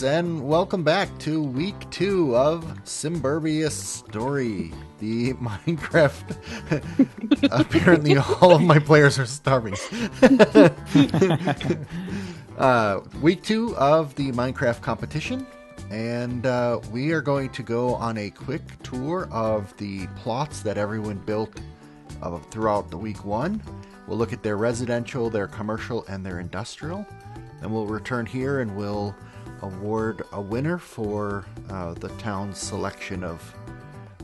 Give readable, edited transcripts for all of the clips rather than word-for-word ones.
guys, and welcome back to week 2 of Simburbia Story, the Minecraft. Apparently, all of my players are starving. Week 2 of the Minecraft competition, and we are going to go on a quick tour of the plots that everyone built throughout the week 1. We'll look at their residential, their commercial, and their industrial. And we'll return here and we'll award a winner for the town's selection of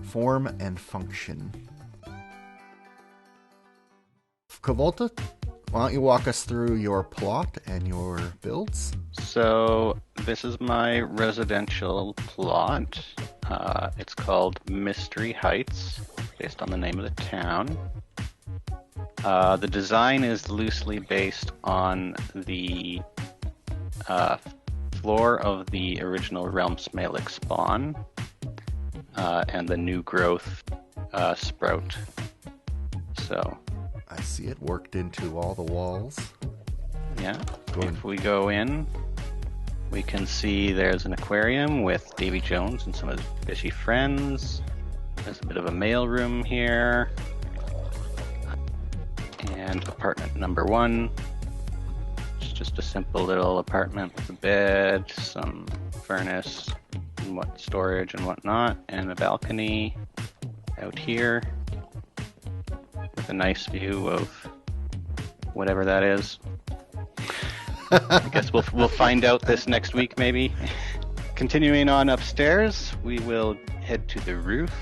form and function. Kavolta, why don't you walk us through your plot and your builds? So this is my residential plot. It's called Mystery Heights, based on the name of the town. The design is loosely based on the floor of the original RealmSmalec spawn and the new growth sprout. So I see it worked into all the walls. Yeah. If we go in, we can see there's an aquarium with Davy Jones and some of his fishy friends. There's a bit of a mailroom here. And apartment number 1. It's just a simple little apartment with a bed, some furnace, and storage and whatnot, and a balcony out here with a nice view of whatever that is. I guess we'll find out this next week, maybe. Continuing on upstairs, we will head to the roof,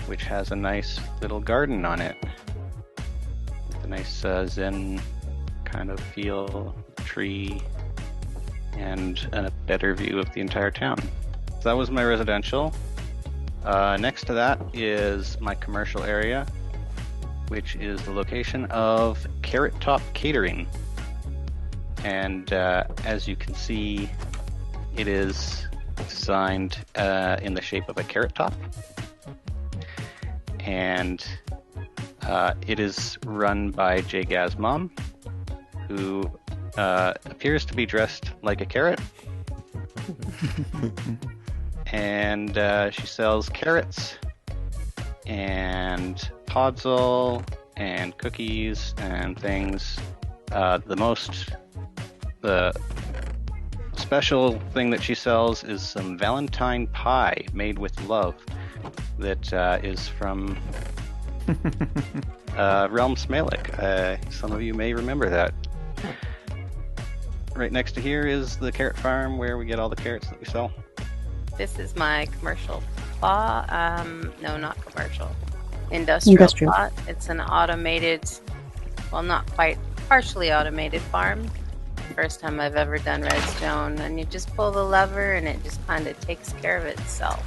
which has a nice little garden on it. With a nice Zen kind of feel, tree, and a better view of the entire town. So that was my residential. Next to that is my commercial area, which is the location of Carrot Top Catering. And as you can see, it is designed in the shape of a carrot top. And it is run by Jgaz's mom, who appears to be dressed like a carrot. And she sells carrots and podzol and cookies and things. The special thing that she sells is some Valentine pie made with love that is from RealmSmalec. Some of you may remember that. Right next to here is the carrot farm where we get all the carrots that we sell. This is my commercial plot. No, not commercial. Industrial plot. It's an automated, well, not quite, partially automated farm. First time I've ever done redstone, and you just pull the lever and it just kind of takes care of itself.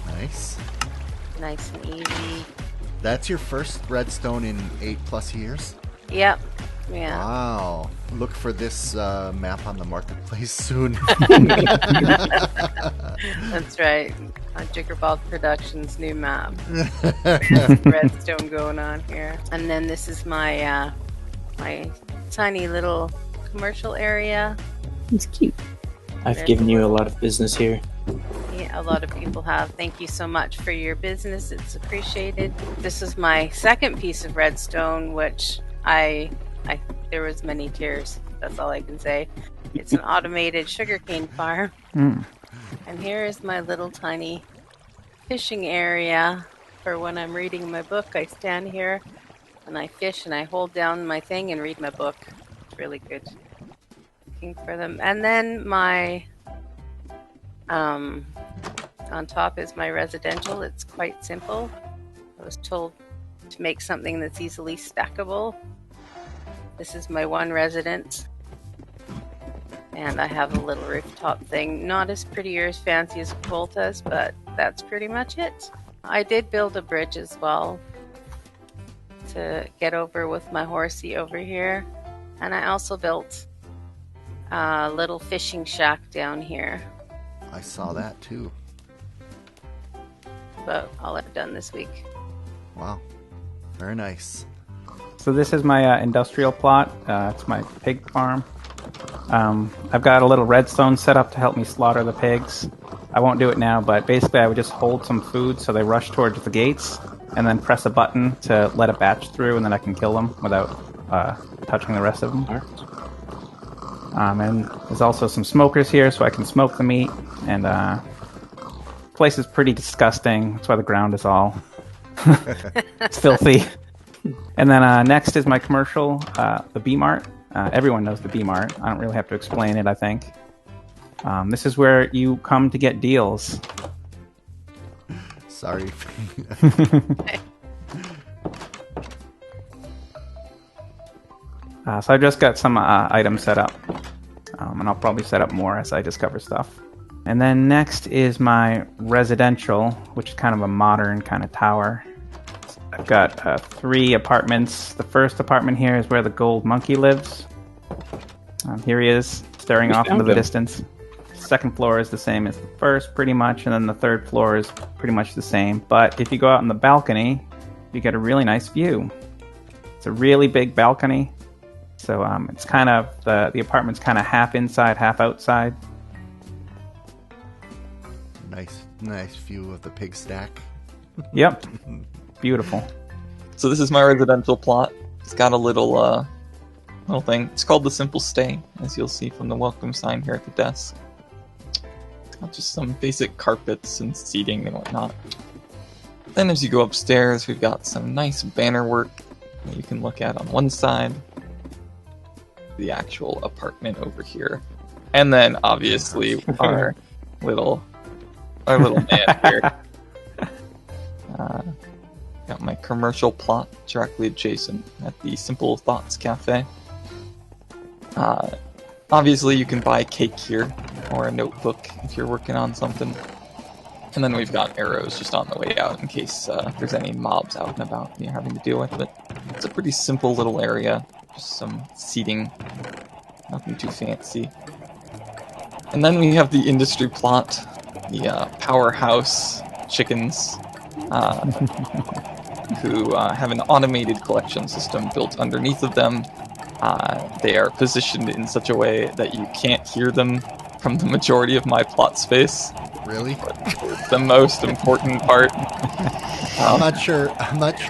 Nice. Nice and easy. That's your first redstone in 8+ years? Yep. Yeah. Wow. Look for this map on the marketplace soon. That's right. Jiggerball Productions' new map. Redstone going on here. And then this is my my tiny little commercial area. It's cute. I've given you a lot of business here. Yeah, a lot of people have. Thank you so much for your business. It's appreciated. This is my second piece of redstone, which there was many tears. That's all I can say. It's an automated sugarcane farm. And here is my little tiny fishing area for when I'm reading my book. I stand here and I fish and I hold down my thing and read my book. It's really good. Looking for them. And then my on top is my residential. It's quite simple. I was told to make something that's easily stackable. This is my one residence. And I have a little rooftop thing. Not as pretty or as fancy as Volta's, but that's pretty much it. I did build a bridge as well to get over with my horsey over here. And I also built a little fishing shack down here. I saw that too. About all I've done this week. Wow. Very nice. So this is my industrial plot. It's my pig farm. I've got a little redstone set up to help me slaughter the pigs. I won't do it now, but basically I would just hold some food so they rush towards the gates, and then press a button to let a batch through, and then I can kill them without touching the rest of them. And there's also some smokers here, so I can smoke the meat. And the place is pretty disgusting. That's why the ground is all it's filthy. And then next is my commercial, the B-Mart. Everyone knows the B-Mart. I don't really have to explain it, I think. This is where you come to get deals. Sorry. So I've just got some items set up. And I'll probably set up more as I discover stuff. And then next is my residential, which is kind of a modern kind of tower. I've got 3 apartments. The first apartment here is where the gold monkey lives. Here he is, staring off into the distance. Second floor is the same as the first, pretty much, and then the third floor is pretty much the same. But if you go out on the balcony, you get a really nice view. It's a really big balcony, so it's kind of the apartment's kind of half inside, half outside. Nice view of the pig stack. Yep, beautiful. So this is my residential plot. It's got a little thing. It's called the Simple Stay, as you'll see from the welcome sign here at the desk. It's got just some basic carpets and seating and whatnot. Then as you go upstairs, we've got some nice banner work that you can look at on one side. The actual apartment over here. And then obviously our little man here. Got my commercial plot directly adjacent at the Simple Thoughts Cafe. Obviously you can buy cake here, or a notebook if you're working on something. And then we've got arrows just on the way out in case there's any mobs out and about and you're having to deal with it. It's a pretty simple little area, just some seating, nothing too fancy. And then we have the industry plot, the powerhouse chickens, who have an automated collection system built underneath of them. They are positioned in such a way that you can't hear them from the majority of my plot space. Really? The most important part. I'm not sure.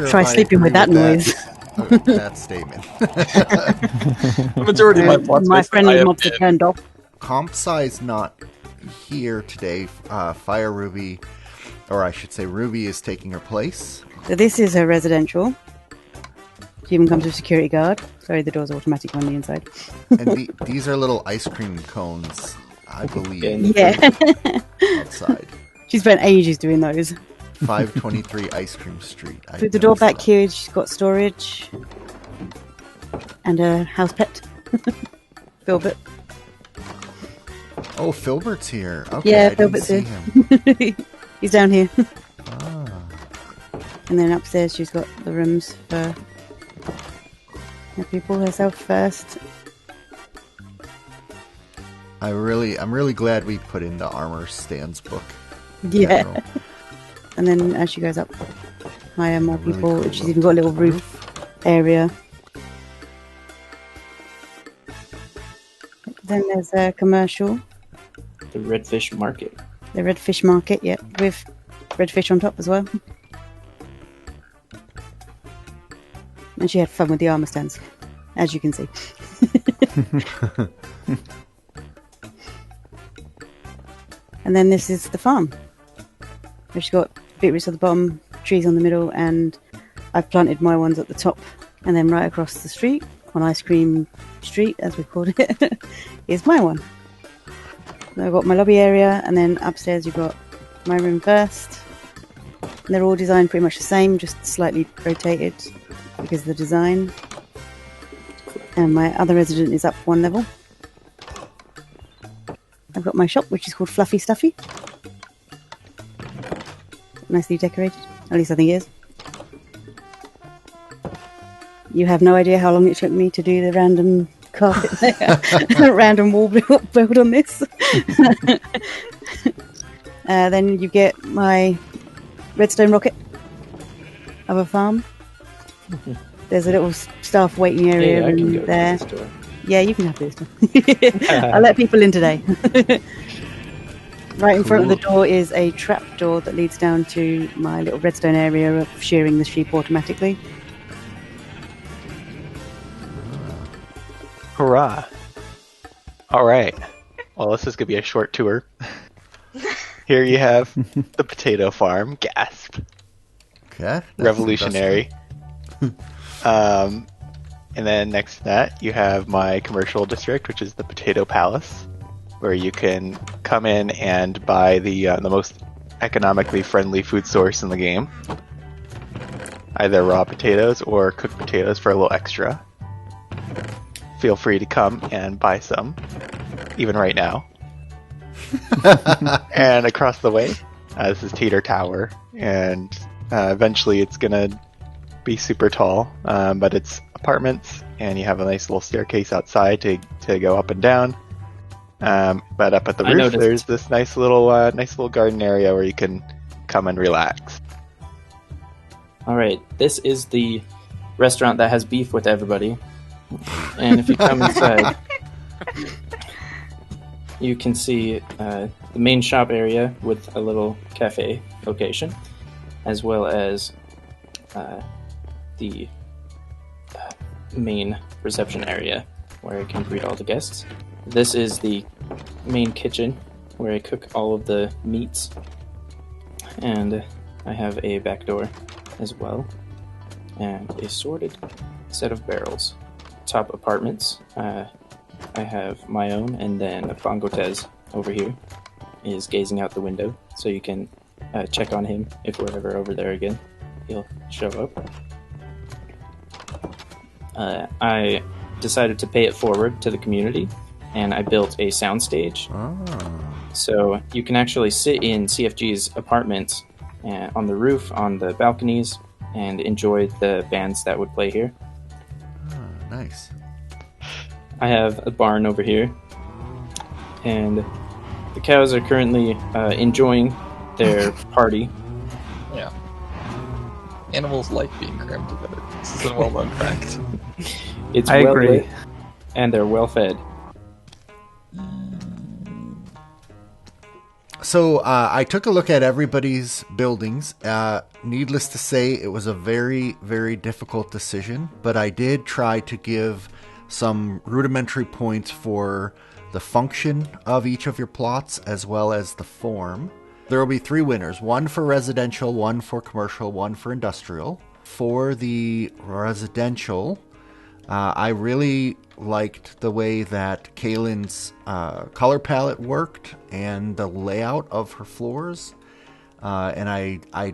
Try sleeping with that noise. That statement. The majority of my plot space. My friendly mobs are turned off. Comp size not here today. Fire Ruby, or I should say Ruby, is taking her place. So this is a residential. She even comes with security guard. Sorry, the door's automatic on the inside. And these are little ice cream cones, I believe. Yeah. Outside. She spent ages doing those. 523 Ice Cream Street. Put the door back here. She's got storage. And a house pet. Filbert. Oh, Filbert's here. Okay, Yeah, I didn't Filbert's see here. him. He's down here. Ah. And then upstairs she's got the rooms for her people, herself first. I'm really glad we put in the armor stands book. Yeah. And then as she goes up higher, more Really people. cool She's even got a little roof area. Then there's a commercial. The Redfish Market. The Redfish Market, yeah, with redfish on top as well. And she had fun with the armor stands, as you can see. And then this is the farm. She's got beetroots at the bottom, trees on the middle, and I've planted my ones at the top. And then right across the street, on Ice Cream Street, as we called it, is my one. So I've got my lobby area, and then upstairs you've got my room first. And they're all designed pretty much the same, just slightly rotated because of the design. And my other resident is up one level. I've got my shop, which is called Fluffy Stuffy. Nicely decorated. At least I think it is. You have no idea how long it took me to do the random carpet there. Random wall build on this. Then you get my redstone rocket of a farm. There's a little staff waiting area I can in go to there. the store. Yeah, you can have this one. I'll let people in today. Right in front of the door is a trap door that leads down to my little redstone area of shearing the sheep automatically. Hurrah! All right. Well, this is gonna be a short tour. Here you have the potato farm. Gasp! Okay. Revolutionary. And then next to that, you have my commercial district, which is the Potato Palace, where you can come in and buy the most economically friendly food source in the game. Either raw potatoes or cooked potatoes for a little extra. Feel free to come and buy some, even right now. And across the way, this is Tater Tower, and eventually it's gonna be super tall, but it's apartments, and you have a nice little staircase outside to go up and down. But up at the roof, there's this nice little garden area where you can come and relax. All right, this is the restaurant that has beef with everybody, and if you come inside, you can see the main shop area with a little cafe location, as well as the main reception area where I can greet all the guests. This is the main kitchen where I cook all of the meats, and I have a back door as well, and a sorted set of barrels. Top apartments, I have my own, and then Bongotez over here is gazing out the window, so you can check on him if we're ever over there again. He'll show up. I decided to pay it forward to the community, and I built a soundstage. So you can actually sit in CFG's apartments on the roof, on the balconies, and enjoy the bands that would play here. Nice. I have a barn over here, and the cows are currently enjoying their party. Yeah. Animals like being crammed together. This is a well-known fact. It's I well agree. lit, and they're well fed. So I took a look at everybody's buildings. Needless to say, it was a very, very difficult decision, but I did try to give some rudimentary points for the function of each of your plots as well as the form. There will be 3 winners, 1 for residential, 1 for commercial, 1 for industrial. For the residential, I really liked the way that Kaylin's color palette worked and the layout of her floors. And I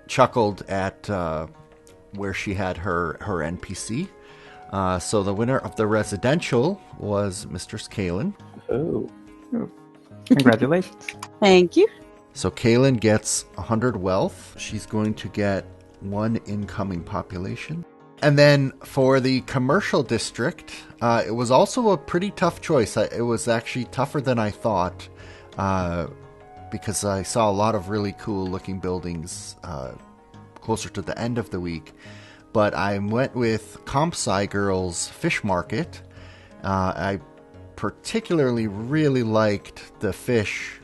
chuckled at where she had her NPC. So the winner of the residential was Mistress Kaylin. Oh. Congratulations. Thank you. So Kaylin gets 100 wealth. She's going to get 1 incoming population. And then for the commercial district, it was also a pretty tough choice. It was actually tougher than I thought because I saw a lot of really cool looking buildings closer to the end of the week. But I went with Compsci Girls Fish Market. I particularly really liked the fish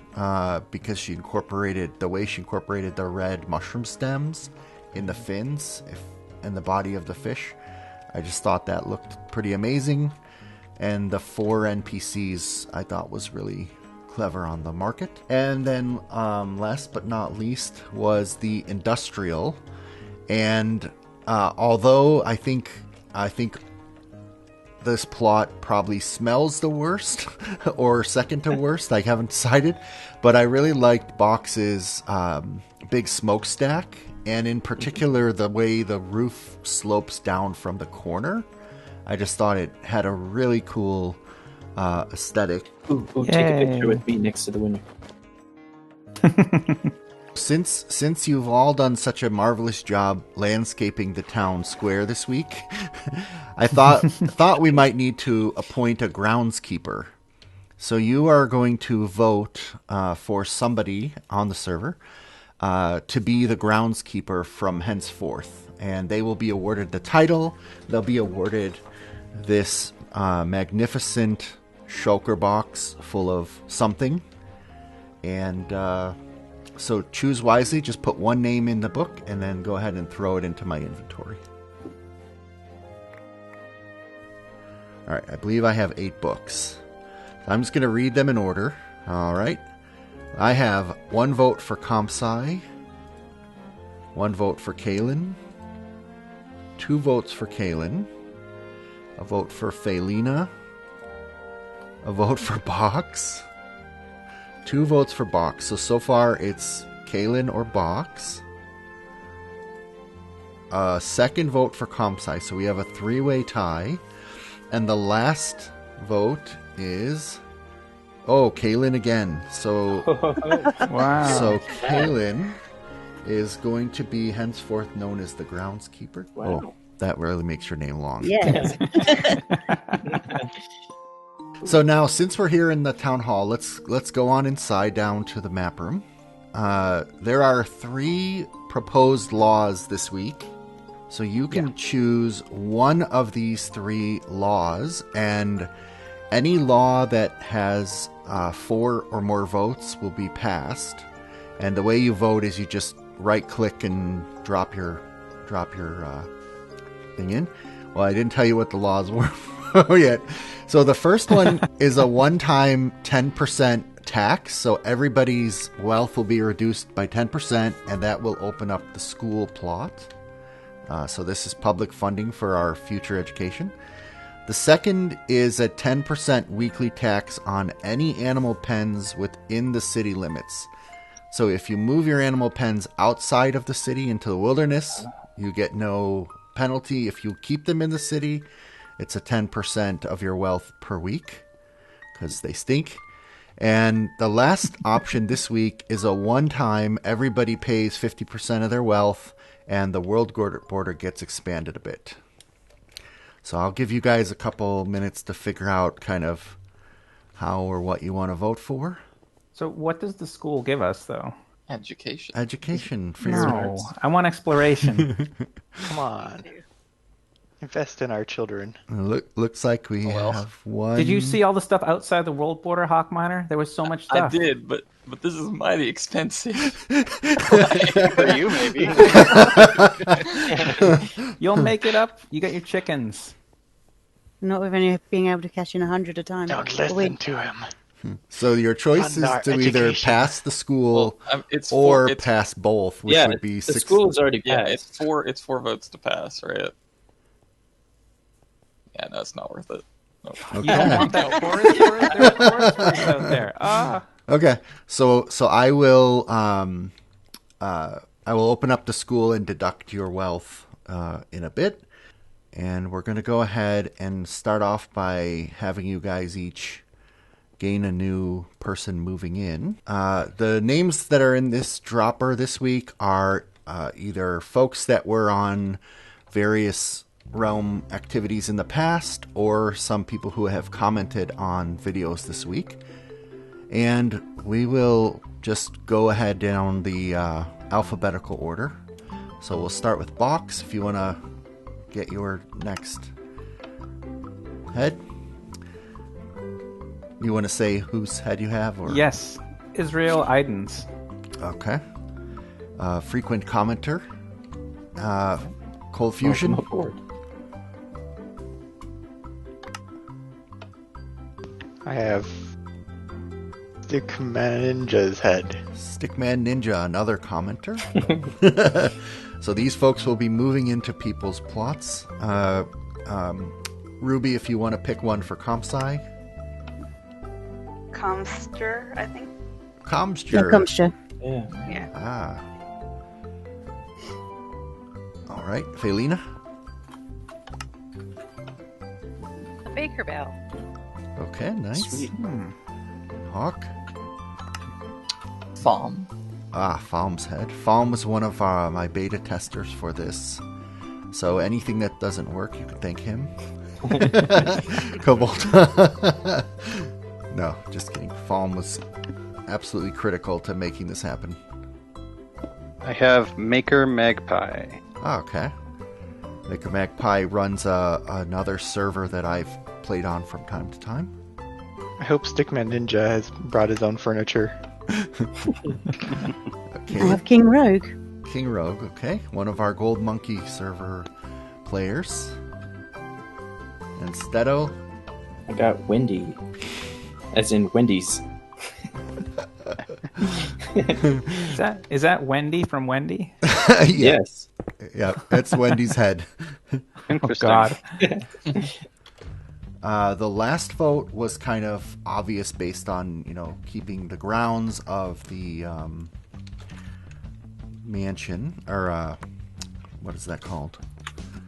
because she incorporated the red mushroom stems in the fins and the body of the fish. I just thought that looked pretty amazing. And the 4 NPCs I thought was really clever on the market. And then last but not least was the industrial. And although I think this plot probably smells the worst or second to worst, I haven't decided, but I really liked Box's big smokestack, and in particular the way the roof slopes down from the corner. I just thought it had a really cool aesthetic. Ooh, take a picture with me next to the winner. Since you've all done such a marvelous job landscaping the town square this week, I thought we might need to appoint a groundskeeper. So you are going to vote for somebody on the server to be the groundskeeper from henceforth, and they will be awarded the title. They'll be awarded this magnificent shulker box full of something. And so choose wisely. Just put one name in the book and then go ahead and throw it into my inventory. All right, I believe I have 8 books. So I'm just going to read them in order. All right. I have 1 vote for Comsci, 1 vote for Kaylin, 2 votes for Kaylin, a vote for Felina, a vote for Box, 2 votes for Box. So far it's Kaylin or Box. A 2nd vote for Comsci. So we have a 3-way tie. And the last vote is... Oh, Kaylin again. So, Wow. so Kaylin is going to be henceforth known as the Groundskeeper. Wow. Oh, that really makes your name long. Yes. So now, since we're here in the town hall, let's go on inside down to the map room. There are 3 proposed laws this week. So you can choose one of these 3 laws, and any law that has 4 or more votes will be passed. And the way you vote is you just right-click and drop your thing in. Well, I didn't tell you what the laws were yet. So the first one is a one-time 10% tax. So everybody's wealth will be reduced by 10%, and that will open up the school plot. So this is public funding for our future education. The second is a 10% weekly tax on any animal pens within the city limits. So if you move your animal pens outside of the city into the wilderness, you get no penalty. If you keep them in the city, it's a 10% of your wealth per week because they stink. And the last option this week is a one-time, everybody pays 50% of their wealth, and the world border gets expanded a bit. So I'll give you guys a couple minutes to figure out kind of how or what you want to vote for. So what does the school give us, though? Education. Education for No, I want exploration. Come on. Invest in our children. Looks like we have one. Did you see all the stuff outside the world border, Hawk Miner? There was so much I stuff. did, but this is mighty expensive. For you, maybe. You'll make it up. You got your chickens. Not with any being able to cash in 100 a time. Don't listen to him. So your choice Fund is our to either education. pass the school It's or four, it's, pass both, which Yeah, would be the 6. school is already yeah, passed. it's 4 votes to pass, right? Yeah, no, it's not worth it. Nope. You don't want that forest? There's forest works out there. Okay, so I will open up the school and deduct your wealth in a bit, and we're going to go ahead and start off by having you guys each gain a new person moving in. The names that are in this dropper this week are either folks that were on various Realm activities in the past, or some people who have commented on videos this week. And we will just go ahead down the alphabetical order. So we'll start with Box, if you want to get your next head. You want to say whose head you have? Or? Yes, Israel Idens. Okay. Frequent commenter. Cold Fusion. Welcome aboard. I have Stickman Ninja's head. Stickman Ninja, another commenter. So these folks will be moving into people's plots. Ruby, if you want to pick one for Comsci. Comster, I think. Comsture. No, Comsture. Yeah. Yeah. Ah. All right. Felina. A Baker Bell. Okay, nice. Sweet. Hawk. Farm. Falm's head. Falm was one of my beta testers for this. So anything that doesn't work, you can thank him. Cobalt. No, just kidding. Falm was absolutely critical to making this happen. I have Maker Magpie. Okay. Maker Magpie runs another server that I've played on from time to time. I hope Stickman Ninja has brought his own furniture. I have King Rogue. King Rogue, okay. One of our Gold Monkey server players. And Stedo. I got Wendy. As in Wendy's. Is that Wendy from Wendy? Yes. Yeah, that's Wendy's head. Interesting. God. The last vote was kind of obvious based on, keeping the grounds of the mansion, or what is that called?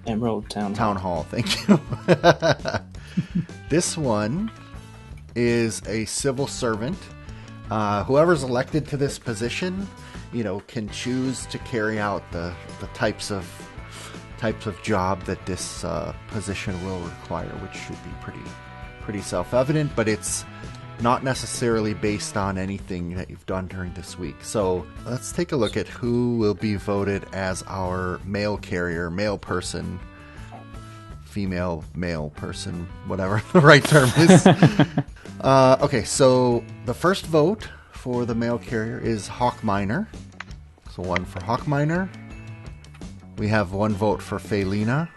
Emerald Town Hall, thank you. This one is a civil servant. Whoever's elected to this position, can choose to carry out the types of job that this position will require, which should be pretty self-evident, but it's not necessarily based on anything that you've done during this week. So let's take a look at who will be voted as our mail carrier, male person, female male person, whatever the right term is. Okay, so the first vote for the mail carrier is Hawk Miner. So one for Hawk Miner. We have one vote for Felina.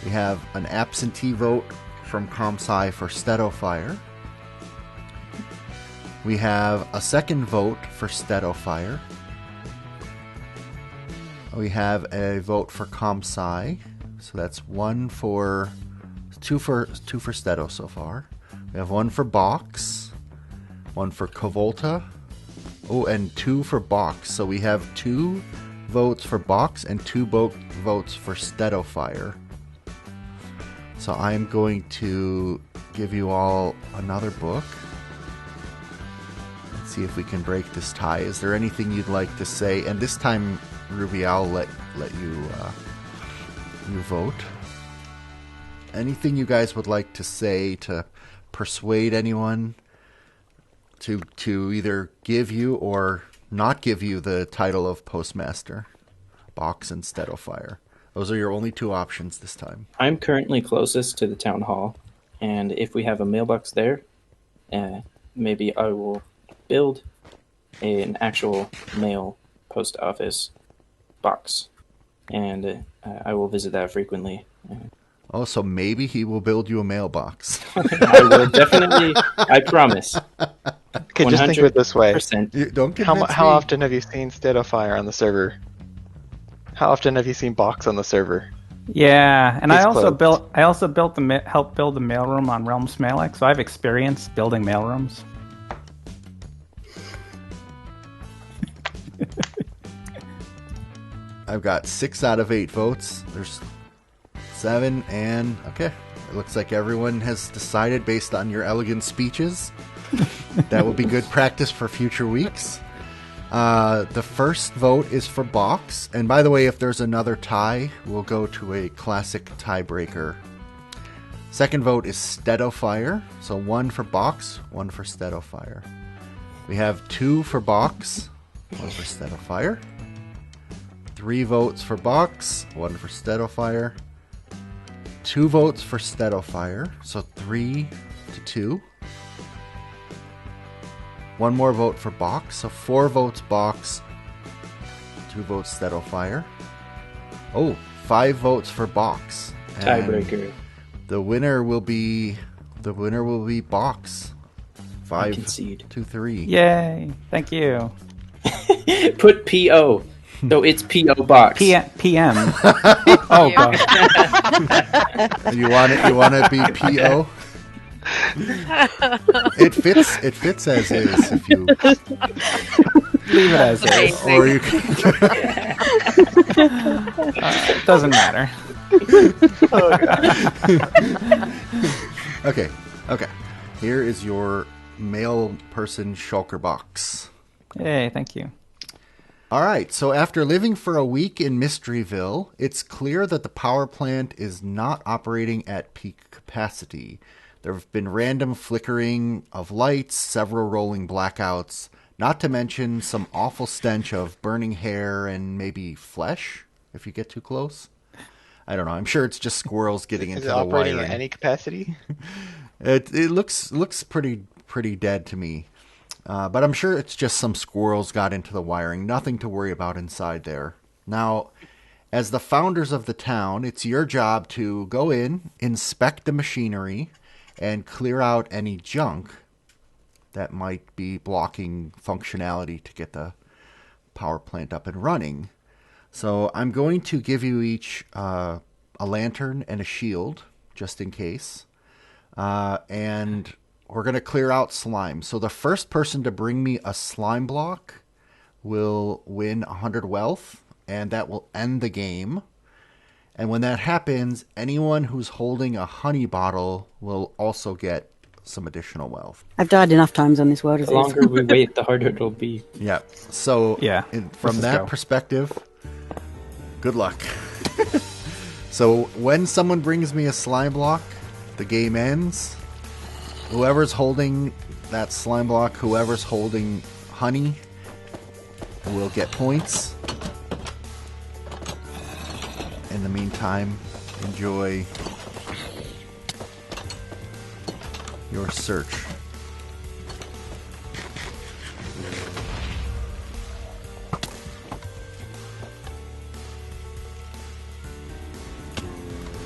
We have an absentee vote from ComSci for Stedofire. We have a second vote for Stedofire. We have a vote for ComSci. So that's two for Stedo so far. We have one for Box, one for Covolta, and two for Box. So we have 2 votes for Box and 2 votes for Stedofire. So I'm going to give you all another book. Let's see if we can break this tie. Is there anything you'd like to say? And this time, Ruby, I'll let you vote. Anything you guys would like to say to persuade anyone to either give you or not give you the title of Postmaster, Box and Stedofire. Those are your only 2 options this time. I'm currently closest to the town hall, and if we have a mailbox there, maybe I will build an actual mail post office box, and I will visit that frequently. Oh, so maybe he will build you a mailbox. I will definitely, I promise. Okay, just think of it this way. Don't convince How me. often have you seen Stedofire on the server? How often have you seen Box on the server? Yeah, and It's I also closed. helped build the mailroom on RealmSmalec, so I've experience building mailrooms. I've got 6 out of 8 votes. There's 7, and okay. It looks like everyone has decided based on your elegant speeches. That will be good practice for future weeks. The first vote is for Box. And by the way, if there's another tie, we'll go to a classic tiebreaker. Second vote is Stedofire. So 1 for Box, 1 for Stedofire. We have 2 for Box, 1 for Stedofire. 3 votes for Box, 1 for Stedofire. 2 votes for Stedofire, so 3 to 2. 1 more vote for Box, so 4 votes Box, 2 votes Stedofire. Oh, 5 votes for Box. And Tiebreaker. The winner will be Box. I 5 concede. to 3. Yay! Thank you. Put PO. So it's PO Box. PM. Oh god. You want to be PO? It fits as is if you Leave it as is. Amazing. or you can It doesn't matter. Okay. Here is your mail person shulker box. Yay! Thank you. All right, so after living for a week in Mysteryville, it's clear that the power plant is not operating at peak capacity. There have been random flickering of lights, several rolling blackouts, not to mention some awful stench of burning hair and maybe flesh, if you get too close. I don't know. I'm sure it's just squirrels getting Is into it the operating wiring. at any capacity? It looks pretty dead to me. But I'm sure it's just some squirrels got into the wiring. Nothing to worry about inside there. Now, as the founders of the town, it's your job to go in, inspect the machinery, and clear out any junk that might be blocking functionality to get the power plant up and running. So I'm going to give you each a lantern and a shield, just in case. And we're going to clear out slime. So the first person to bring me a slime block will win 100 wealth, and that will end the game. And when that happens, anyone who's holding a honey bottle will also get some additional wealth. I've died enough times on this world as The it is. longer we wait, the harder it'll be. Yeah. So Yeah, from let's that go. perspective, good luck. So when someone brings me a slime block, the game ends. Whoever's holding that slime block, whoever's holding honey, will get points. In the meantime, enjoy your search.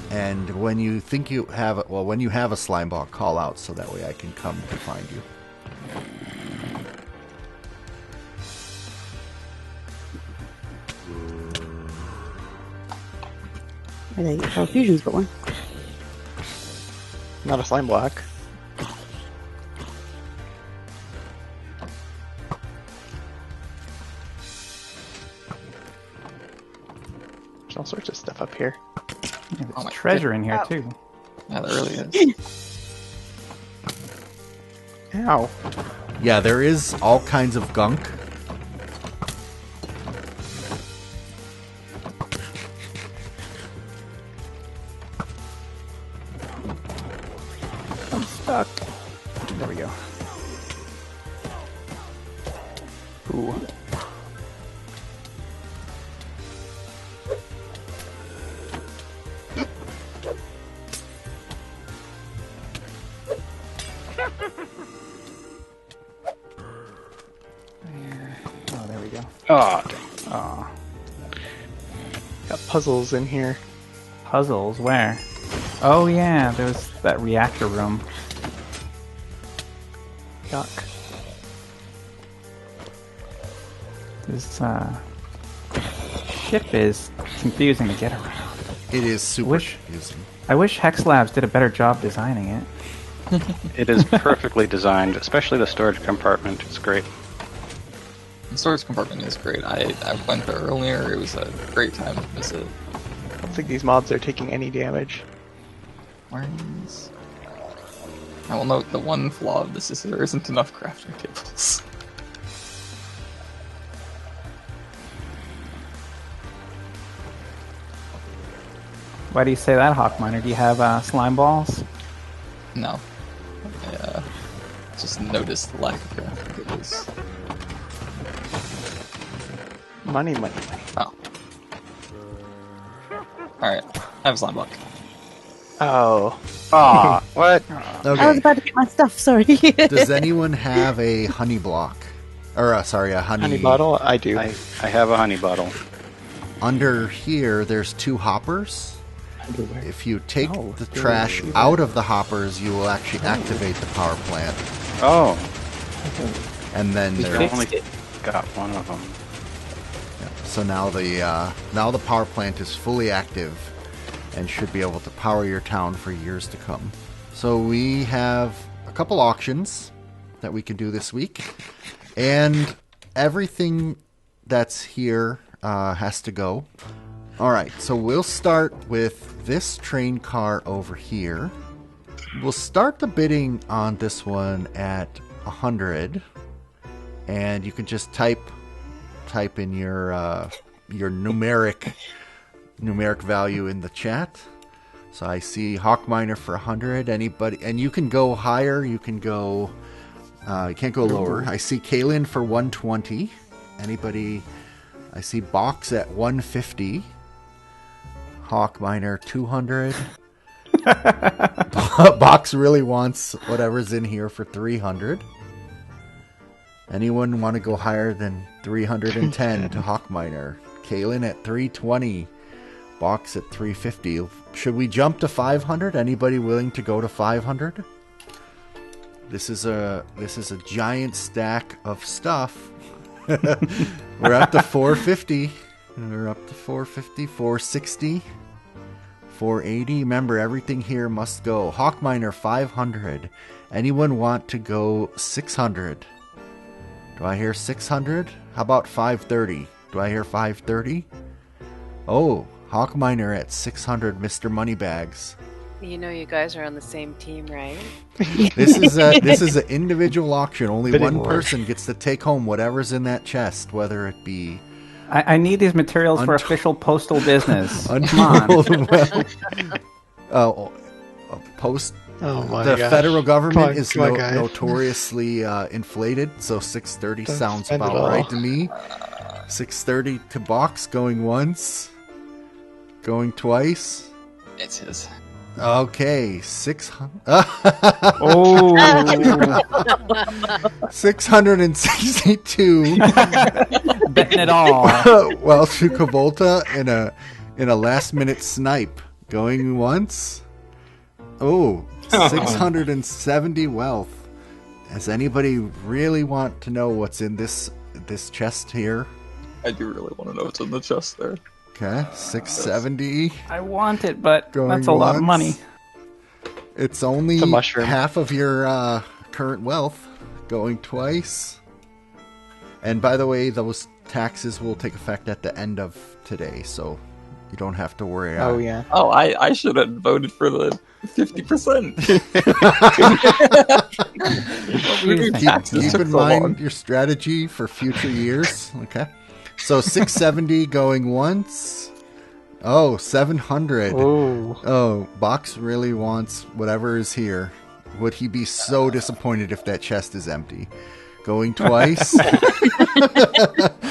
And when you think you have it, well, when you have a slime block, call out so that way I can come to find you. I think Power Fusion's got one. Not a slime block. There's all sorts of stuff up here. Yeah, there's Oh my treasure in here too. Yeah, there really is. Ow. Yeah, there is all kinds of gunk. I'm stuck. There we go. Ooh. Oh, there we go. Oh, dang. Oh, Got puzzles in here. puzzles. Where? Oh yeah, there was that reactor room. Yuck. This ship is confusing to get around. It is super Wish- confusing. I wish Hex Labs did a better job designing it. It is perfectly designed, especially the storage compartment. It's great. The storage compartment is great. I went there earlier. It was a great time to visit. I don't think these mobs are taking any damage. Where is... I will note the one flaw of this is there isn't enough crafting tables. Why do you say that, Hawkminer? Do you have slime balls? No. I just noticed the lack of crafting tables. Money, money, money. Oh. Alright, I have a slime block. Oh. Ah, what? I was Okay. about to get my stuff, sorry. Does anyone have a honey block? Or, sorry, a honey... Honey bottle? I do. I have a honey bottle. Under here, there's 2 hoppers. Underwear. If you take Oh, the trash out of the hoppers, you will actually activate the power plant. Oh, And then We there... fixed only it. got one of them. So now the power plant is fully active and should be able to power your town for years to come. So we have a couple auctions that we can do this week, and everything that's here has to go. All right, so we'll start with this train car over here. We'll start the bidding on this one at 100, and you can just type in your numeric value in the chat. So I see Hawkminer for 100. Anybody, and you can go higher. You can go. You can't go lower. I see Kaylin for 120. Anybody? I see Box at 150. Hawk Miner 200. Box really wants whatever's in here for 300. Anyone want to go higher than 310 to Hawk Miner? Kaylin at 320. Box at 350. Should we jump to 500? Anybody willing to go to 500? This is a giant stack of stuff. We're up to 450. We're up to 450, 460, 480. Remember, everything here must go. Hawk Miner 500. Anyone want to go 600? Do I hear 600? How about 530? Do I hear 530? Oh, Hawk Miner at 600, Mr. Moneybags. You know you guys are on the same team, right? This is an individual auction. Only Bidding one war. person gets to take home whatever's in that chest, whether it be I need these materials for official postal business. Come on. Post. Oh my The gosh. federal government Come on, is come on, guys. notoriously inflated, so 630 Don't sounds spend it about all. right to me. 630 to box, going once, going twice. It's his. Okay, 600. Oh, 662. betting it all. Well, to Kavolta in a last minute snipe, going once. Oh, 670 wealth. Does anybody really want to know what's in this chest here? I do really want to know what's in the chest there. Okay, 670. I want it, but Going that's a lot of once. money. It's only It's a mushroom. half of your current wealth. Going twice. And by the way, those taxes will take effect at the end of today, so you don't have to worry. Oh yeah. Oh, I should have voted for the 50%. Keep in mind your strategy for future years. Okay. So 670 going once. Oh, 700. Ooh. Oh, Box really wants whatever is here. Would he be so disappointed if that chest is empty? Going twice.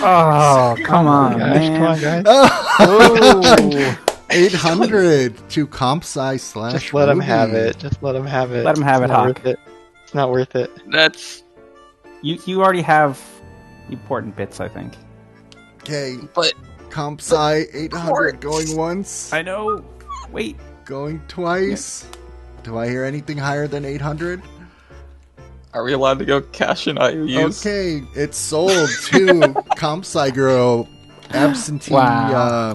Oh, come on, Gosh, man. come on, guys. Oh. 800 to comp size slash. Just let him Ruby. have it. Just let him have it. Let him have It's it, not Hawk. worth it. It's not worth it. That's You already have important bits, I think. Okay, but comp size 800 going once, I know. Wait. going twice. Do I hear anything higher than 800? are we allowed to go cash in IOUs? Okay, it's sold to comp sci girl absentee. Wow.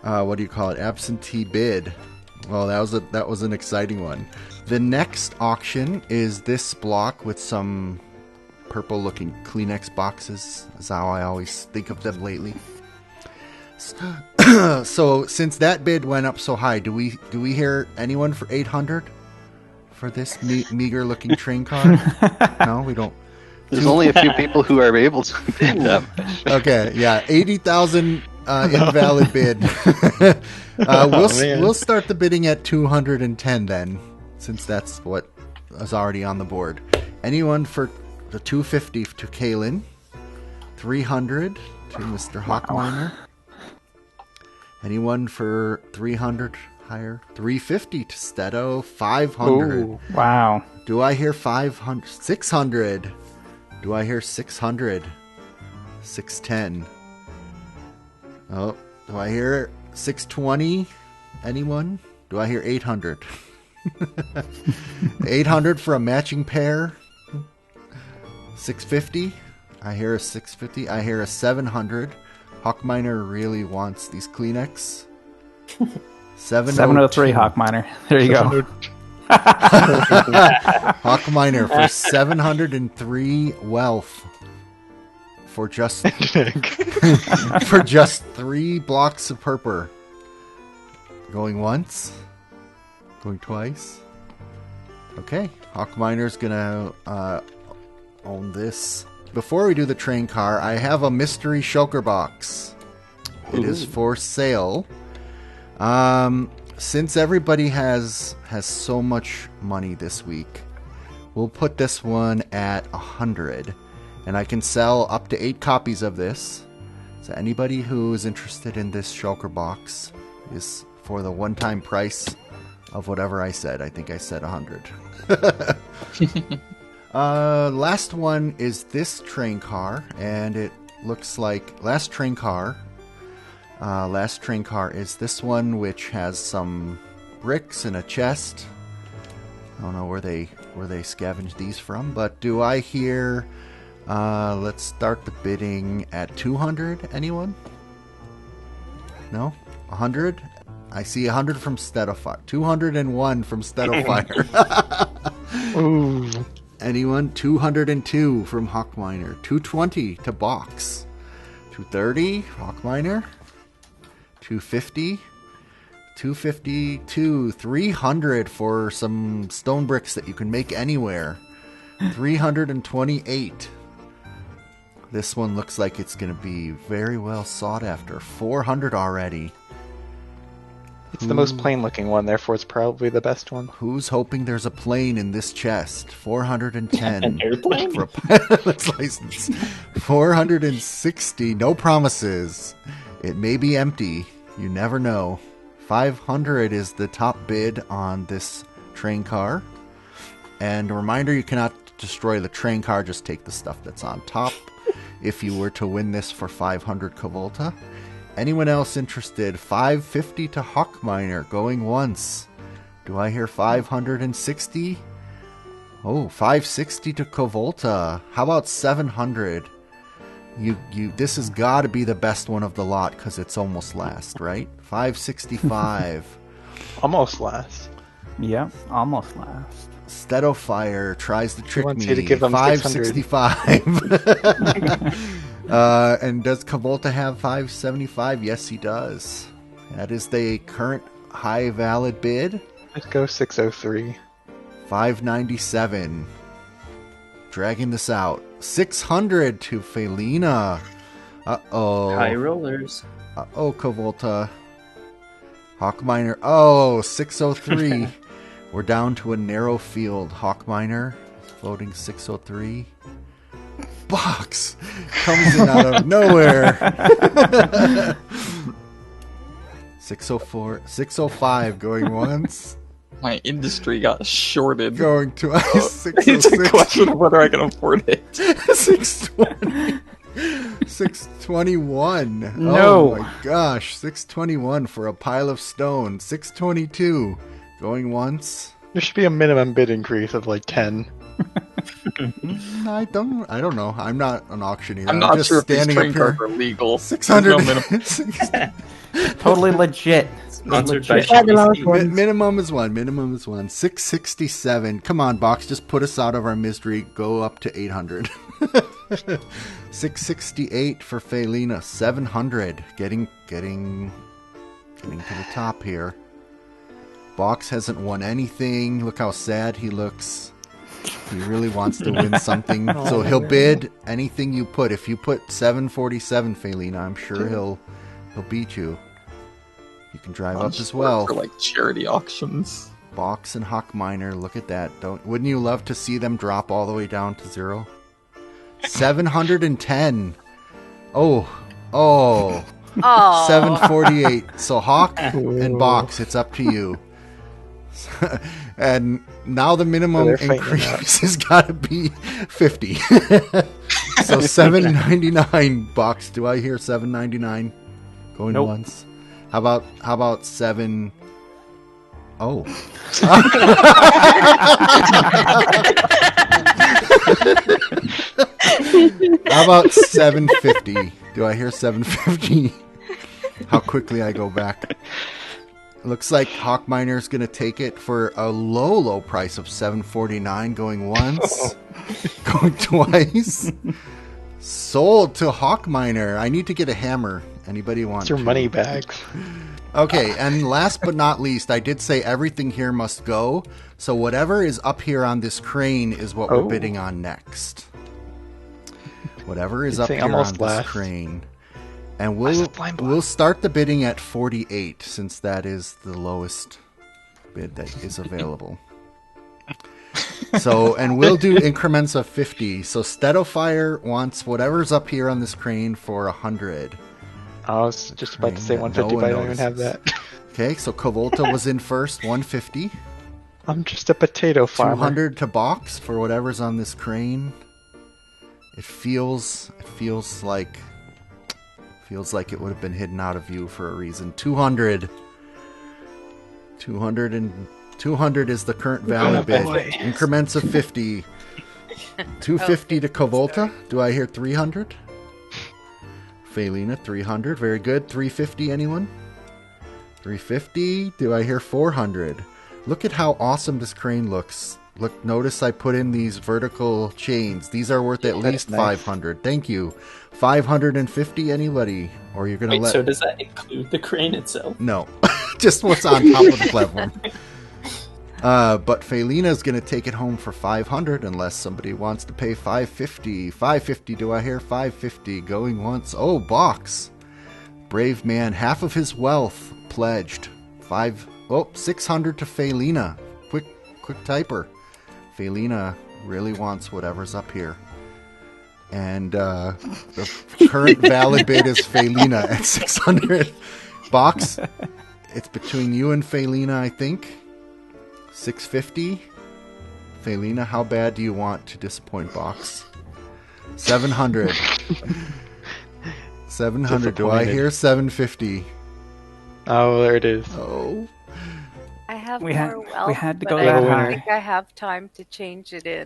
What do you call it? Absentee bid. Well, that was an exciting one. The next auction is this block with some purple-looking Kleenex boxes. Is how I always think of them lately. So since that bid went up so high, do we hear anyone for 800 for this meager looking train car? No, we don't. There's only a few people who are able to bid that much. Okay, yeah, 80,000 invalid bid. Man. We'll start the bidding at 210 then, since that's what is already on the board. Anyone for the 250 to Kaylin, 300 to Mr. Hawkminer. Anyone for 300 higher? 350 to Stedo, 500. Ooh. Wow. Do I hear 500? 600. Do I hear 600? 610. Oh, do I hear 620? Anyone? Do I hear 800? 800 for a matching pair. 650. I hear a 650. I hear a 700. Hawkminer really wants these Kleenex. 703 Hawkminer. There you go. Hawkminer for 703 wealth for just for just 3 blocks of purple. Going once, going twice. Okay, Hawkminer's gonna own this. Before we do the train car, I have a mystery shulker box. It is for sale. Since everybody has so much money this week, we'll put this one at 100, and I can sell up to 8 copies of this. So anybody who is interested in this shulker box, is for the one-time price of whatever I said. I think I said 100. Last one is this train car, and it looks like last train car is this one, which has some bricks and a chest. I don't know where they scavenged these from, but do I hear? Let's start the bidding at 200. Anyone? No? 100? I see 100 from Steadofire. 201 from Steadofire. Ooh. Anyone? 202 from Hawkminer. 220 to Box. 230 Hawkminer. 250. 252. 300 for some stone bricks that you can make anywhere. 328. This one looks like it's going to be very well sought after. 400 already. It's the most plain looking one, therefore it's probably the best one. Who's hoping there's a plane in this chest? 410. An airplane? For a pilot's license. 460. No promises. It may be empty. You never know. 500 is the top bid on this train car. And a reminder, you cannot destroy the train car, just take the stuff that's on top. If you were to win this for 500 Kavolta. Anyone else interested? 550 to Hawkminer, going once. Do I hear 560? Oh, 560 to Kavolta. How about 700? This has got to be the best one of the lot because it's almost last, right? 565. Almost last. Yeah, almost last. Steadofire tries to trick wants me. you to give him 565. And does Kavolta have 575? Yes, he does. That is the current high valid bid. Let's go 603. 597. Dragging this out. 600 to Felina. Uh-oh. High rollers. Uh-oh, Kavolta. Hawkminer. Oh, 603. We're down to a narrow field. Hawkminer voting 603. Box comes in out of nowhere. 604, 605 going once. My industry got shorted. Going twice. It's a 606. question of whether I can afford it. 620. 621. No. Oh my gosh. 621 for a pile of stone. 622 going once. There should be a minimum bid increase of like 10. I don't know. I'm not an auctioneer. I'm not just sure if these standing train up here. cards are legal. 600. There's no minimum. Totally legit. Sponsored by Legit. Try the lowest ABC. one. Minimum is one. Minimum is one. 667. Come on, Box. Just put us out of our misery. Go up to 800. 668 for Felina. 700. Getting to the top here. Box hasn't won anything. Look how sad he looks. He really wants to win something. So he'll bid anything you put. If you put 747, Felina, I'm sure he'll beat you. You can drive up as well. For like charity auctions. Box and Hawkminer, look at that. Wouldn't you love to see them drop all the way down to 0? 710. Oh. Oh. 748. So Hawk and Box, it's up to you. And now the minimum they're fighting increase has got to be 50. So 799. Box, do I hear 799 going Nope. once? How about 7? Oh. How about 750? Do I hear 750? How quickly I go back. Looks like Hawkminer's going to take it for a low price of 749, going once, going twice. Sold to Hawkminer. I need to get a hammer. Anybody want It's your to? money bags. Okay, and last but not least, I did say everything here must go. So whatever is up here on this crane is what we're bidding on next. Whatever is You'd up say here on almost this last. crane. And Why is we'll it blind block? we'll start the bidding at 48 since that is the lowest bid that is available. So, and we'll do increments of 50. So Steadofire wants whatever's up here on this crane for 100. I was just about to say Crane that 150, no but I one don't even have notices. that. Okay, so Covolta was in first, 150. I'm just a potato farmer. 200 to Box for whatever's on this crane. It feels like it would have been hidden out of view for a reason. 200 is the current value bid. boy. Increments of 50. 250 to Covolta. Do I hear 300? Felina, 300. Very good. 350, anyone? 350. Do I hear 400? Look at how awesome this crane looks. Look, notice I put in these vertical chains. These are worth at least nice. 500. Thank you. 550, anybody? Or you're gonna Wait, let... so does that include the crane itself? No. Just what's on top of the platform. But Felina's gonna take it home for 500 unless somebody wants to pay 550. 550, do I hear 550? Going once. Oh, Box. Brave man, half of his wealth pledged. 600 to Felina. Quick typer. Felina really wants whatever's up here. And the current valid bid is Felina at 600. Box, it's between you and Felina, I think. 650. Felina, how bad do you want to disappoint Box? 700. 700. Do I hear 750? Oh, there it is. Oh. I have We more wealth, had to but go I that don't high. think I have time to change it in.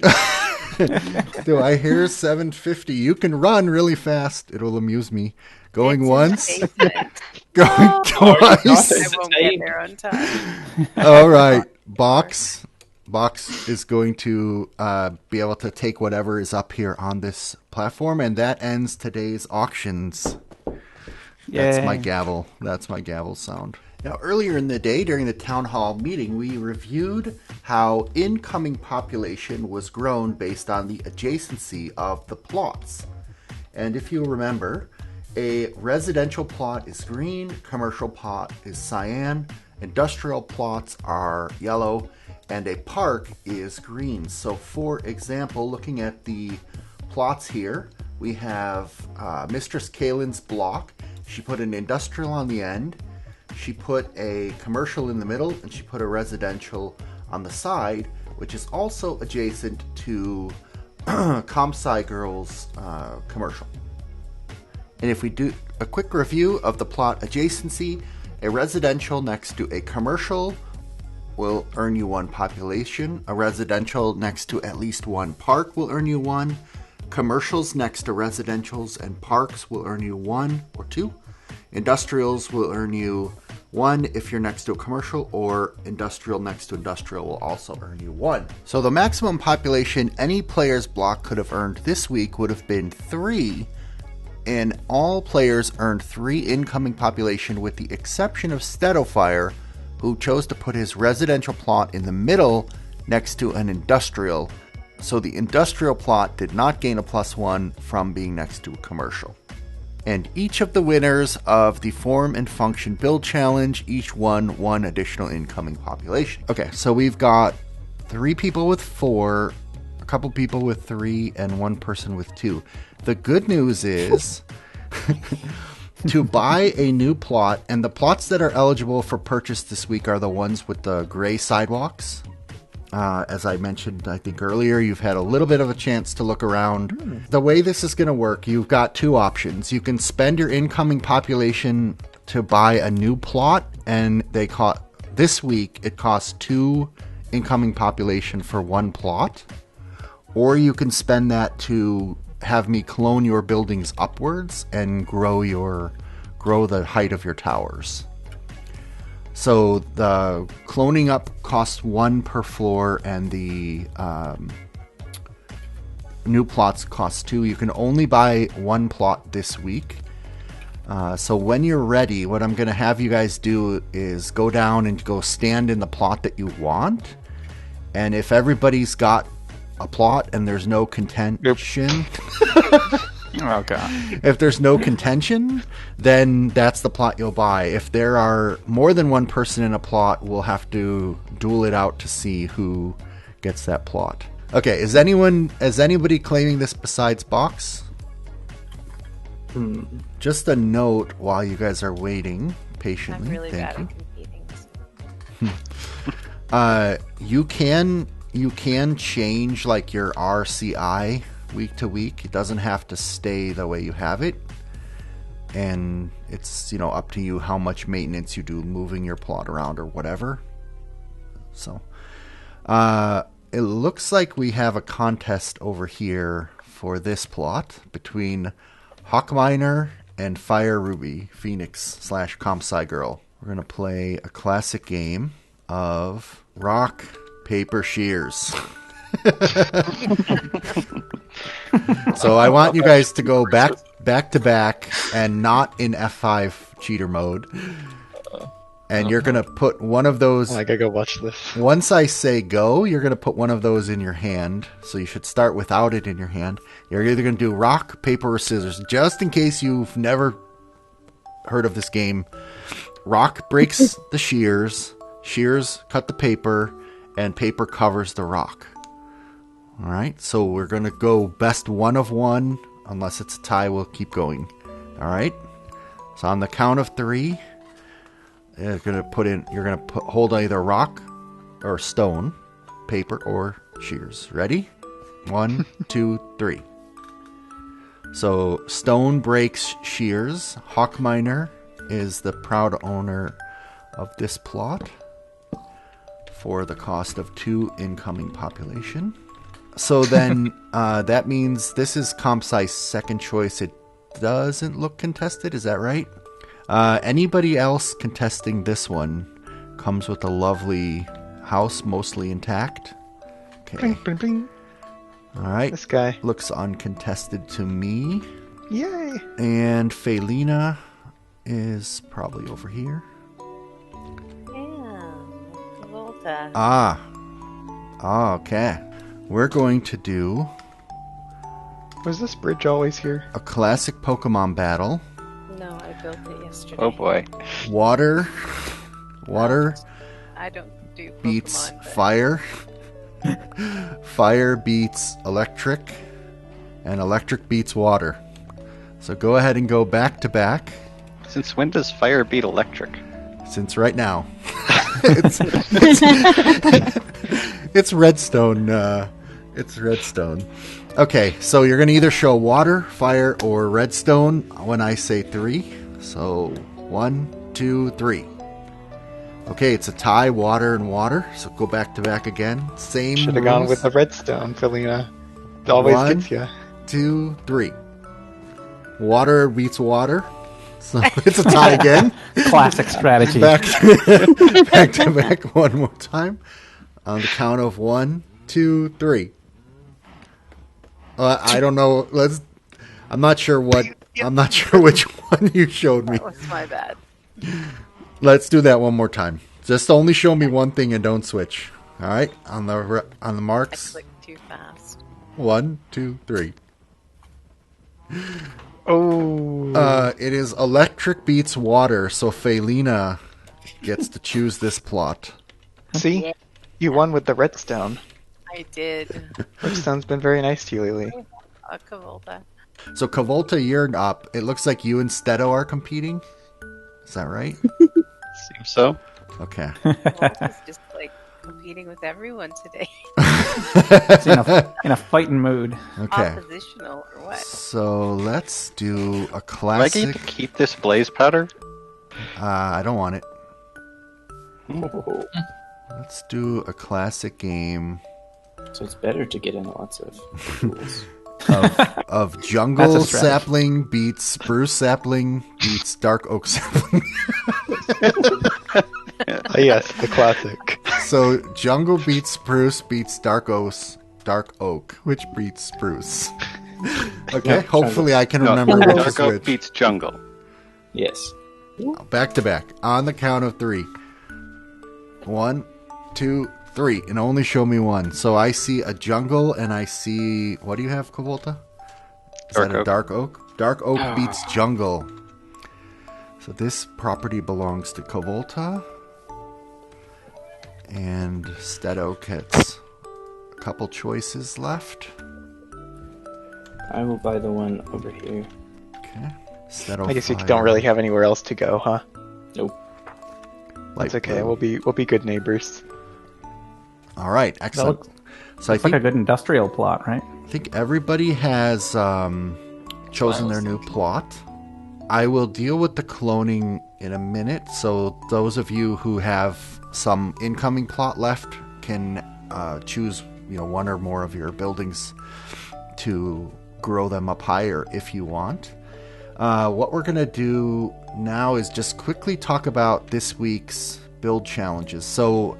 Do I hear 750? You can run really fast. It'll amuse me. Going It's once. in the basement. Going I twice. won't get there on time. All right. Box is going to be able to take whatever is up here on this platform, and that ends today's auctions. That's Yay. my gavel. That's my gavel sound. Now, earlier in the day, during the town hall meeting, we reviewed how incoming population was grown based on the adjacency of the plots. And if you remember, a residential plot is green, commercial plot is cyan, industrial plots are yellow, and a park is green. So, for example, looking at the plots here, we have Mistress Kalen's block. She put an industrial on the end. She put a commercial in the middle, and she put a residential on the side, which is also adjacent to Comsci Girl's commercial. And if we do a quick review of the plot adjacency, a residential next to a commercial will earn you 1 population. A residential next to at least 1 park will earn you 1. Commercials next to residentials and parks will earn you 1 or 2. Industrials will earn you 1 if you're next to a commercial, or industrial next to industrial will also earn you 1. So the maximum population any player's block could have earned this week would have been 3, and all players earned 3 incoming population with the exception of Steadofire, who chose to put his residential plot in the middle next to an industrial. So the industrial plot did not gain a +1 from being next to a commercial. And each of the winners of the Form and Function Build Challenge each won 1 additional incoming population. Okay, so we've got 3 people with 4, a couple people with 3, and 1 person with 2. The good news is to buy a new plot, and the plots that are eligible for purchase this week are the ones with the gray sidewalks. As I mentioned, I think earlier, you've had a little bit of a chance to look around. The way this is going to work, you've got 2 options. You can spend your incoming population to buy a new plot, and this week it costs 2 incoming population for 1 plot. Or you can spend that to have me clone your buildings upwards and grow the height of your towers. So the cloning up costs 1 per floor, and the new plots cost 2. You can only buy 1 plot this week. So when you're ready, what I'm going to have you guys do is go down and go stand in the plot that you want. And if everybody's got a plot and there's no contention... Oh, God. If there's no contention, then that's the plot you'll buy. If there are more than 1 person in a plot, we'll have to duel it out to see who gets that plot. Okay, is anybody claiming this besides Box? Just a note while you guys are waiting patiently. I'm really Thank bad you. at competing. You can change like your RCI week to week. It doesn't have to stay the way you have it. And it's, up to you how much maintenance you do moving your plot around or whatever. So, it looks like we have a contest over here for this plot between Hawkminer and Fire Ruby Phoenix / Compsci Girl. We're going to play a classic game of rock, paper, shears. So I want you guys to go back to back and not in F5 cheater mode. And you're going to put one of those... I gotta go watch this. Once I say go, you're going to put one of those in your hand. So you should start without it in your hand. You're either going to do rock, paper, or scissors. Just in case you've never heard of this game. Rock breaks the shears. Shears cut the paper. And paper covers the rock. Alright, so we're going to go best one of one. Unless it's a tie, we'll keep going. Alright? So on the count of 3... You're gonna hold either rock or stone, paper or shears. Ready? 1, 2, 3. So stone breaks shears. Hawkminer is the proud owner of this plot for the cost of 2 incoming population. So then that means this is Compsci's second choice. It doesn't look contested. Is that right? Anybody else contesting this one comes with a lovely house, mostly intact. Okay. Bing, bing, bing. All right. This guy. Looks uncontested to me. Yay! And Felina is probably over here. Yeah. Volta. Okay. We're going to do Was this bridge always here? a classic Pokemon battle. No, I built it yesterday. Oh boy. Water I don't do Pokemon, beats but fire. Fire beats electric. And electric beats water. So go ahead and go back to back. Since when does fire beat electric? Since right now. it's redstone. It's redstone. Okay, so you're going to either show water, fire, or redstone when I say 3. So 1, 2, 3. Okay, it's a tie, water and water. So go back to back again. Same Should have gone rules. with the redstone, Felina. It always 1, gets you. 2, 3. Water beats water. So it's a tie again. Classic strategy. Back to back one more time. On the count of 1, 2, 3. I don't know. I'm not sure which one you showed me. that was my bad. Let's do that one more time. Just only show me one thing and don't switch. All right, on the I marks. clicked too fast. 1, 2, 3. Oh. It is electric beats water, so Felina gets to choose this plot. See? You won with the redstone. I did. Redstone's been very nice to you lately. Kavolta. So Kavolta, you're up. It looks like you and Stedo are competing. Is that right? Seems so. Okay. Kavolta's just like competing with everyone today. It's in a fighting mood. Okay. Oppositional or what? So let's do a Do I classic. get to keep this blaze powder? I don't want it. Oh. Let's do a classic game So it's better to get in lots of tools. of jungle That's a strategy. sapling beats spruce sapling beats dark oak sapling. Yes, the classic. So jungle beats spruce beats dark oak, which beats spruce. Okay, Yeah, hopefully I can No, remember which is Dark Oak which. beats jungle. Yes. Back to back on the count of 3. 1, 2, 3, and only show me one. So I see a jungle, and I see. What do you have, Kavolta? Is Dark that a oak. dark oak? Dark oak beats jungle. So this property belongs to Kavolta, and Stedo gets a couple choices left. I will buy the one over here. Okay. Stedo I guess you fire. don't really have anywhere else to go, huh? Nope. That's okay. We'll be good neighbors. All right, excellent. So It's like a good industrial plot, right? I think everybody has chosen their new plot. I will deal with the cloning in a minute. So those of you who have some incoming plot left can choose, one or more of your buildings to grow them up higher if you want. What we're going to do now is just quickly talk about this week's build challenges. So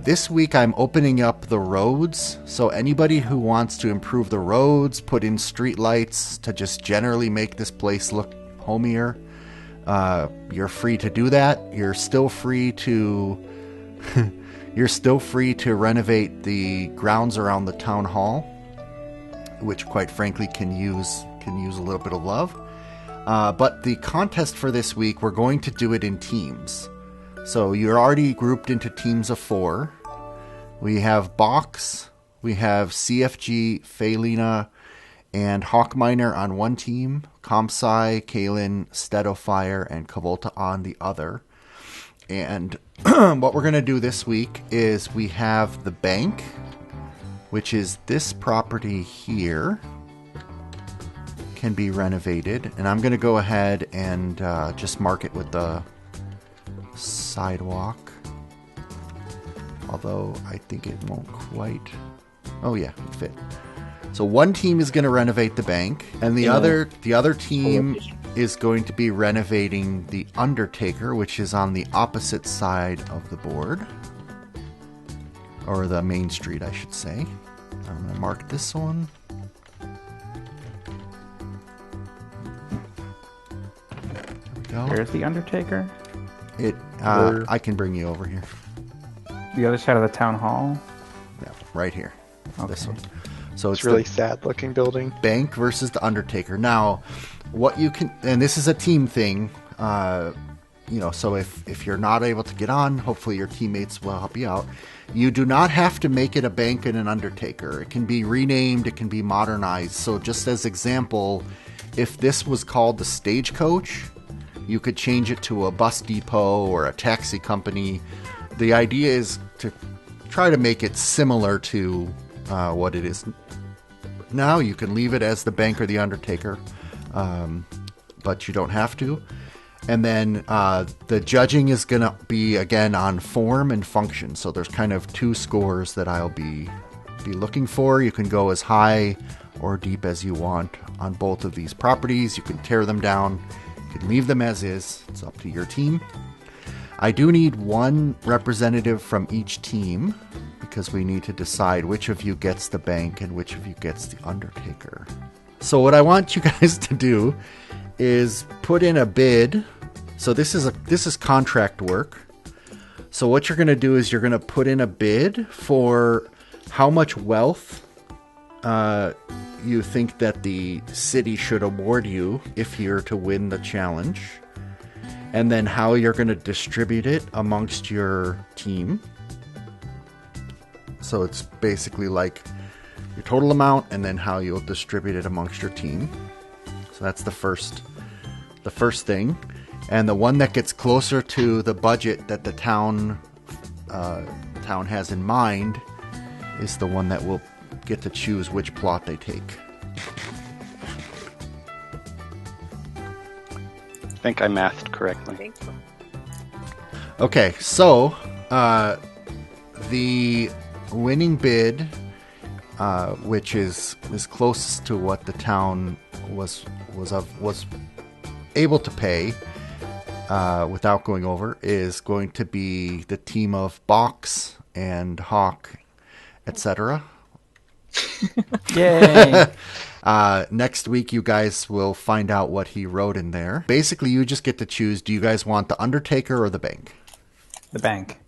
this week I'm opening up the roads. So anybody who wants to improve the roads, put in street lights to just generally make this place look homier, you're free to do that. You're still free to renovate the grounds around the town hall, which quite frankly can use a little bit of love. But the contest for this week, we're going to do it in teams. So you're already grouped into teams of 4. We have Box, we have CFG, Phalina, and Hawkminer on one team, Comsci, Kalen, Steadofire, and Kavolta on the other. And what we're going to do this week is we have the bank, which is this property here, can be renovated. And I'm going to go ahead and just mark it with the sidewalk. Although I think it won't quite. Oh yeah, it fit. So one team is going to renovate the bank, and the other team is going to be renovating the Undertaker, which is on the opposite side of the board. Or the main street, I should say. I'm going to mark this one. There we go. Where's the Undertaker? I can bring you over here. The other side of the town hall? Yeah, right here. Okay. This one. So It's really sad looking building. Bank versus the Undertaker. Now, what you can, and this is a team thing, so if you're not able to get on, hopefully your teammates will help you out. You do not have to make it a bank and an Undertaker. It can be renamed, it can be modernized. So just as example, if this was called the Stagecoach, you could change it to a bus depot or a taxi company. The idea is to try to make it similar to what it is now. You can leave it as the bank or the Undertaker, but you don't have to. And then the judging is going to be, again, on form and function. So there's kind of 2 scores that I'll be looking for. You can go as high or deep as you want on both of these properties. You can tear them down. You can leave them as is. It's up to your team. I do need 1 representative from each team because we need to decide which of you gets the bank and which of you gets the Undertaker. So what I want you guys to do is put in a bid. So this is contract work. So what you're going to do is you're going to put in a bid for how much wealth you think that the city should award you if you're to win the challenge, and then how you're going to distribute it amongst your team. So it's basically like your total amount and then how you'll distribute it amongst your team. So that's the first thing. And the one that gets closer to the budget that the town has in mind is the one that will get to choose which plot they take. I think I mathed correctly. Thank you. Okay, so the winning bid, which is closest to what the town was able to pay without going over, is going to be the team of Box and Hawk, etc. Yay! Next week, you guys will find out what he wrote in there. Basically, you just get to choose. Do you guys want the Undertaker or the bank? The bank.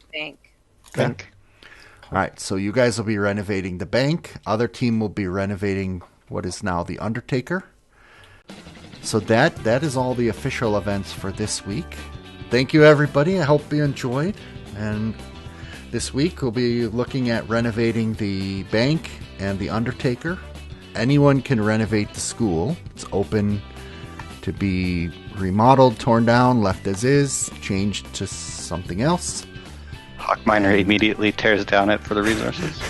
Bank. All right, so you guys will be renovating the bank. Other team will be renovating what is now the Undertaker. So that is all the official events for this week. Thank you, everybody. I hope you enjoyed. And this week, we'll be looking at renovating the bank and the Undertaker. Anyone can renovate the school. It's open to be remodeled, torn down, left as is, changed to something else. Hawk Miner immediately tears down it for the resources.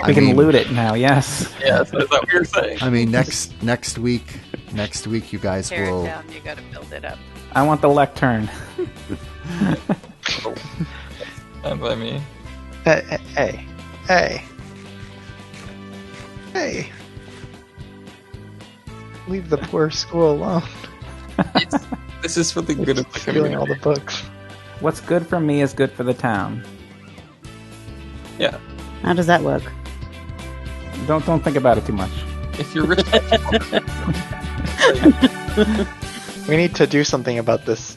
I We can mean, loot it now. Yes. Yeah, that's what we were saying. I mean, next week, you guys Tear it will. down, you gotta build it up. I want the lectern. Fine by me. Hey. Leave the poor school alone. This is for the good of the Stealing community. all the books. What's good for me is good for the town. Yeah. How does that work? Don't think about it too much. If you're rich, We need to do something about this